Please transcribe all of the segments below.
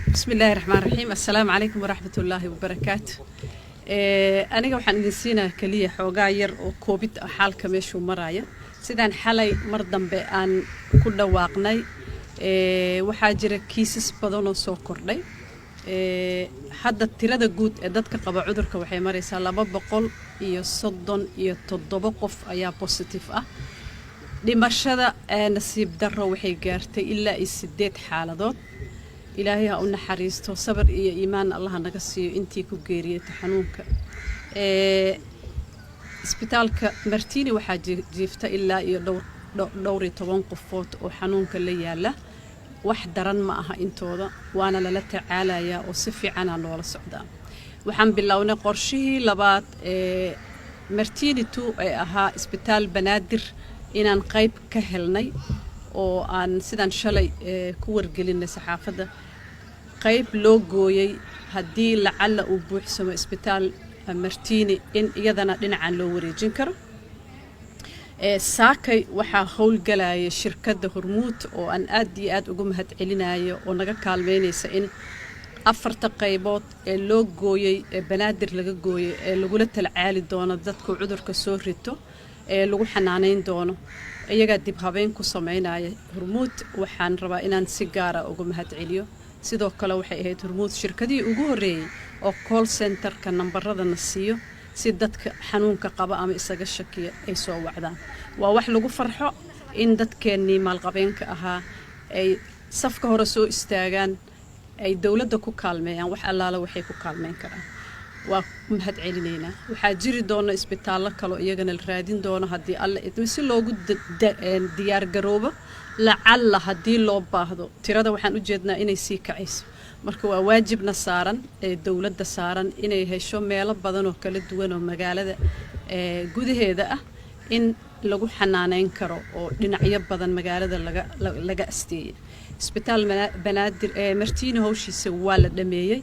بسم الله الرحمن الرحيم. السلام عليكم ورحمة الله وبركاته. أنا waxaan idin siinaa kaliya xoogaa yar oo koobid ah xaalka meeshu maraya sidaan xalay mar dambe aan ku dhawaaqnay waxaa jira kiisas badan oo soo kordhay hadda tirada guud ee dadka qaba cudurka waxay maraysaa 237 qof ayaa positive ah dhimashada nasiib darro waxay gaartay ilaa 8 xaaladood إلهي أقولنا حريستو صبر إيمان الله نقصي أنتي كوجيرية تحنونك إسبيتالك مرتيني وحاجة جيفتا إلا دوري طبعاً قفوت وحنونك اللي ياله وحدرن معها انتوضا وانا لا تعالى يا وصفي عنا نور السعودان وحن بالله ونقرشه لبات مرتيني تو أها إسبيتال بنادر إن نقيب كهلني oo aan sidan shalay ku wargelinay saxaafada qayb loo gooyay hadii lacala uu buuxsamo isbitaal Martini in iyadana dhinacan loo wareejin karo saakay waxa howl galay shirkadda Hormuud oo aan aad iyo aad ugu mahad celinayo oo naga kaalmeynaysa in afarta qaybood ee loo gooyay banaadir laga gooyay ee lagu la talcaali doono dadka cudurka soo rito ee lagu xanaaneyn doono iyaga dib habeen ku sameynaya Hormuud waxaan rabaa inaan si gaar ah ugu mahad celiyo sidoo kale waxay ahayd Hormuud shirkadii ugu horeeyay oo call center ka nambaradana siiyo si dadka xanuunka qaba ama isaga shakiya ay soo wacdaan waa wax lagu farxo in dadkeenii maalqabeenka ahaa ay safka hore soo istaagaan ay dawladda ku kaalmeeyaan wax allaala waxay ku kaalmeyn karaan waa mahad celinayna waxaa jiri doona isbitaallo kale iyagana la raadin doono hadii alla idmo si loogu diyaar garoobo lacalla hadii loo baahdo tirada waxaan u jeednaa inay sii kacayso marka waa waajibna saaran ee dawladda saaran inay hesho meelo badan oo kala duwan oo magaalada gudaheeda ah in lagu xanaaneyn karo oo dhinacyo badan magaalada laga asteeyay isbitaal banaadir Martini hawshiisa waa la dhameeyay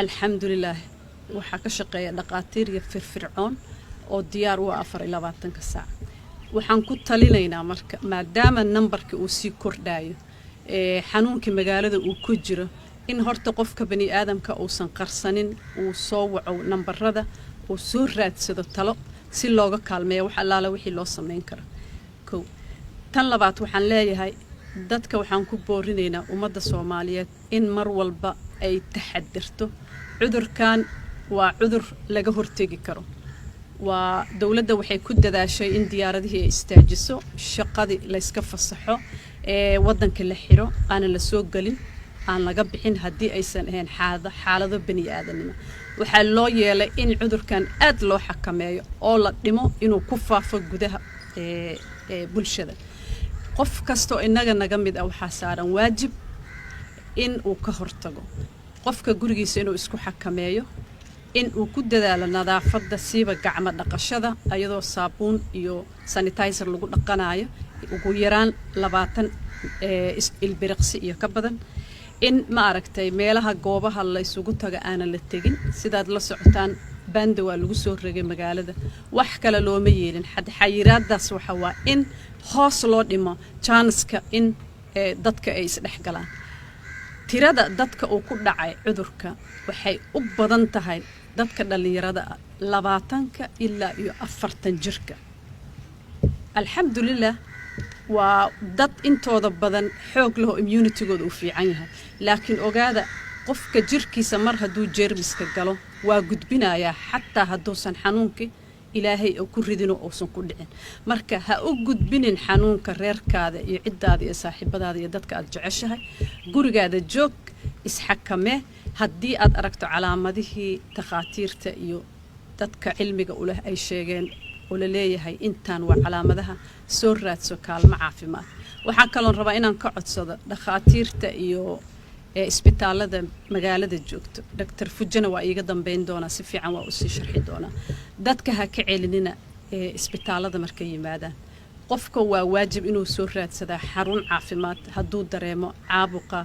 alxamdulillaah waxaa ka shaqeeya dhaqaatiir iyo firfircoon oo diyaar u ah 24 saac waxaan ku talinaynaa marka maadaama nambarka uu sii kordhayo xanuunka magaalada uu ku jiro in horta qofka bani aadamka uusan qarsanin uu soo waco nambarada uu soo raadsado talo si looga kaalmeeyo wax allaala wixii loo sameyn karo tan labaad waxaan leeyahay dadka waxaan ku boorinaynaa ummadda Soomaaliyeed in mar walba ay taxadirto cudurkan waa cudur laga hortagi karo waa dawladda waxay ku dadaashay in diyaaradihii ay istaajiso shaqadii la iska fasaxo wadanka la xiro aan la soo galin aan laga bixin hadii aysan ahayn xaalado bani aadanimo waxa loo yeelay in cudurkan aad loo xakameeyo oo la dhimo inuu ku faafo gudaha bulshada qof kasto inaga naga mid ah waxa saaran waajib in uu ka hortago qofka gurigiisa inuu isku xakameeyo in uu ku dadaalo nadaafadda siiba gacmo dhaqashada ayadoo saabuun iyo sanitizer lagu dhaqanayo ugu yaraan 20 ilbiriqsi iyo ka badan in ma aragtay meelaha goobaha la isugu taga aan la tagin sidaad la socotaan banda waa lagu soo ragay magaalada wax kale looma yeelin xayiraadaas waxa waa in hoos loo dhimo chanska in dadka ay isdhex galaan tirada dadka uu ku dhacay cudurka waxay u badan tahay dadka dhalinyarada 20 ilaa 40 jirka alxamdulillah waa dad intooda badan xoog leh immunity-gooda u fiican yahay laakiin ogaada qofka jirkiisa mar haduu jeermiska galo waa gudbinayaa xataa haduusan xanuunki ilaahay oo ku ridino oo san ku dhicin marka ha u gudbinin xanuunka reerkaada iyo cidaada iyo saaxiibadaada iyo dadka aad jeceshahay gurigaada joog isxakame hadii aad aragto calaamadihii takhaatiirta iyo dadka cilmiga u leh ay sheegeen oo la leeyahay intaan waa calaamadaha soo raadso kaalmo caafimaad waxaan kaloo rabaa inaan ka codsado dhakhaatiirta iyo isbitaalada magaalada joogto Dr. Fujana waa iiga dambeyn doona si fiican waa u sii sharxi doona dadka ha ka celinina isbitaalada markay yimaadaan qofka waa waajib inuu soo raadsada xarun caafimaad haduu dareemo caabuqa